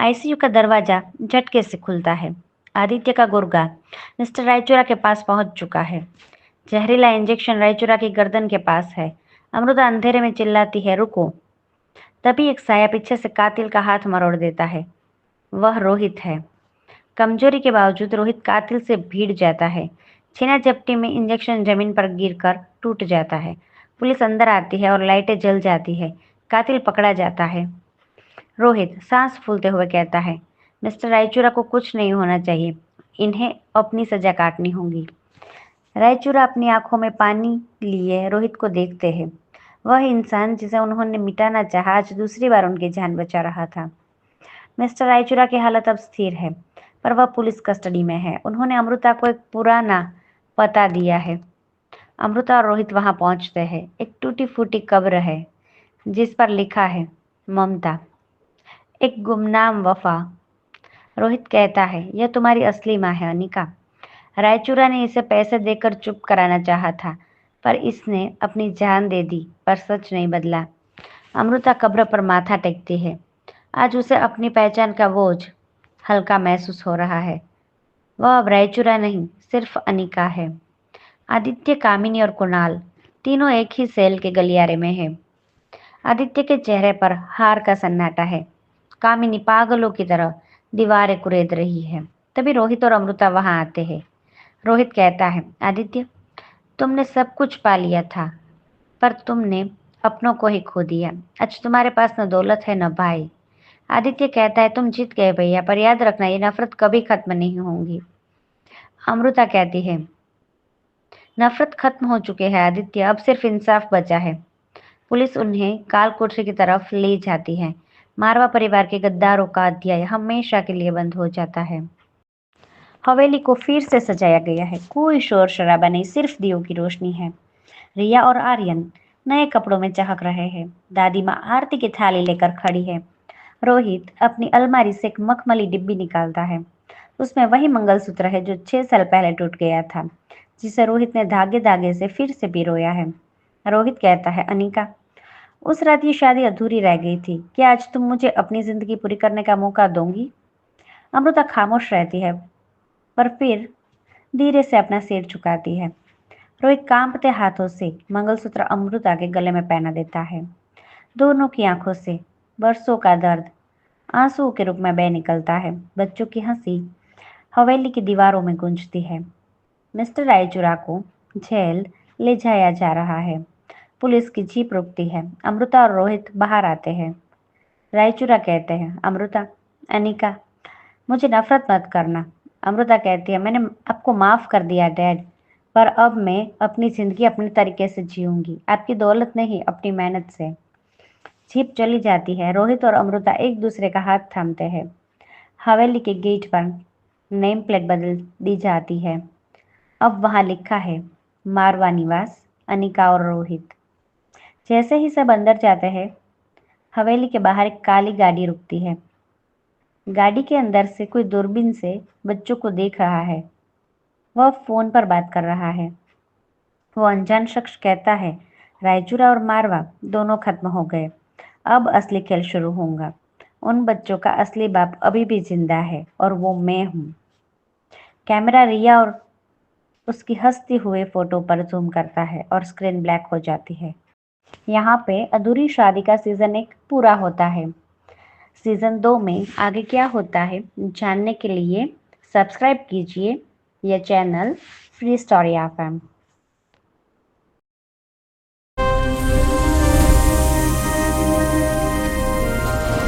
ICU का दरवाजा झटके से खुलता है। आदित्य का गुर्गा मिस्टर रायचूरा के पास पहुंच चुका है। जहरीला इंजेक्शन रायचूरा की गर्दन के पास है। अमृता अंधेरे में चिल्लाती है, रुको। तभी एक साया पीछे से कातिल का हाथ मरोड़ देता है। वह रोहित है। कमजोरी के बावजूद रोहित कातिल से भिड़ जाता है। छीना झपटी में इंजेक्शन जमीन पर गिरकर टूट जाता है। पुलिस अंदर आती है और लाइटें जल जाती है। कातिल पकड़ा जाता है। रोहित सांस फूलते हुए कहता है, मिस्टर रायचूरा को कुछ नहीं होना चाहिए। इन्हें अपनी सजा काटनी होगी। रायचूरा अपनी आंखों में पानी लिए रोहित को देखते हैं। वह इंसान जिसे उन्होंने मिटाना चाहा आज दूसरी बार उनकी जान बचा रहा था। मिस्टर रायचूरा की हालत अब स्थिर है, पर वह पुलिस कस्टडी में है। उन्होंने अमृता को एक पुराना पता दिया है। अमृता और रोहित वहां पहुंचते हैं। एक टूटी फूटी कब्र है जिस पर लिखा है, ममता, एक गुमनाम वफा। रोहित कहता है, यह तुम्हारी असली माँ है अनिका। रायचूरा ने इसे पैसे देकर चुप कराना चाहा था, पर इसने अपनी जान दे दी, पर सच नहीं बदला। अमृता कब्र पर माथा टेकती है। आज उसे अपनी पहचान का बोझ हल्का महसूस हो रहा है। वह अब रायचूरा नहीं, सिर्फ अनिका है। आदित्य, कामिनी और कुणाल तीनों एक ही सेल के गलियारे में हैं। आदित्य के चेहरे पर हार का सन्नाटा है। कामिनी पागलों की तरह दीवारें कुरेद रही है। तभी रोहित और अमृता वहां आते हैं। रोहित कहता है, आदित्य, तुमने सब कुछ पा लिया था, पर तुमने अपनों को ही खो दिया। आज तुम्हारे पास न दौलत है न भाई। आदित्य कहता है, तुम जीत गए भैया, पर याद रखना ये नफरत कभी खत्म नहीं होगी। अमृता कहती है, नफरत खत्म हो चुकी है आदित्य, अब सिर्फ इंसाफ बचा है। पुलिस उन्हें काल कोठरी की तरफ ले जाती है। मारवा परिवार के गद्दारों का अध्याय हमेशा के लिए बंद हो जाता है। हवेली को फिर से सजाया गया है। कोई शोर शराबा नहीं, सिर्फ दियों की रोशनी है। रिया और आर्यन नए कपड़ों में चहक रहे हैं। दादी माँ आरती की थाली लेकर खड़ी है। रोहित अपनी अलमारी से एक मखमली डिब्बी निकालता है। उसमें वही मंगलसूत्र है जो 6 साल पहले टूट गया था, जिसे रोहित ने धागे धागे से फिर से पिरोया है। रोहित कहता है, अनिका, उस रात ये शादी अधूरी रह गई थी। क्या आज तुम मुझे अपनी जिंदगी पूरी करने का मौका दोगी? अमृता खामोश रहती है, पर फिर धीरे से अपना सिर झुकाती है। रोहित कांपते हाथों से मंगलसूत्र अमृता के गले में पहना देता है। दोनों की आंखों से बरसों का दर्द आंसू के रूप में बह निकलता है। बच्चों की हंसी हवेली की दीवारों में गूंजती है। मिस्टर रायचूरा को जेल ले जाया जा रहा है। पुलिस की जीप रुकती है। अमृता और रोहित बाहर आते हैं। रायचूरा कहते हैं, अमृता, अनिका, मुझे नफरत मत करना। अमृता कहती है, मैंने आपको माफ कर दिया डैड, पर अब मैं अपनी जिंदगी अपने तरीके से जीऊंगी, आपकी दौलत नहीं, अपनी मेहनत से। जीप चली जाती है। रोहित और अमृता एक दूसरे का हाथ थामते हैं। हवेली के गेट पर नेम प्लेट बदल दी जाती है। अब वहां लिखा है, मारवा निवास, अनिका और रोहित। जैसे ही सब अंदर जाते हैं, हवेली के बाहर एक काली गाड़ी रुकती है। गाड़ी के अंदर से कोई दूरबीन से बच्चों को देख रहा है। वह फोन पर बात कर रहा है। वो अनजान शख्स कहता है, रायचूरा और मारवा दोनों खत्म हो गए, अब असली खेल शुरू होगा। उन बच्चों का असली बाप अभी भी जिंदा है, और वो मैं हूँ। कैमरा रिया और उसकी हंसती हुए फोटो पर जूम करता है और स्क्रीन ब्लैक हो जाती है। यहाँ पे अधूरी शादी का सीजन 1 पूरा होता है। सीजन 2 में आगे क्या होता है जानने के लिए सब्सक्राइब कीजिए यह चैनल फ्री स्टोरी एफएम।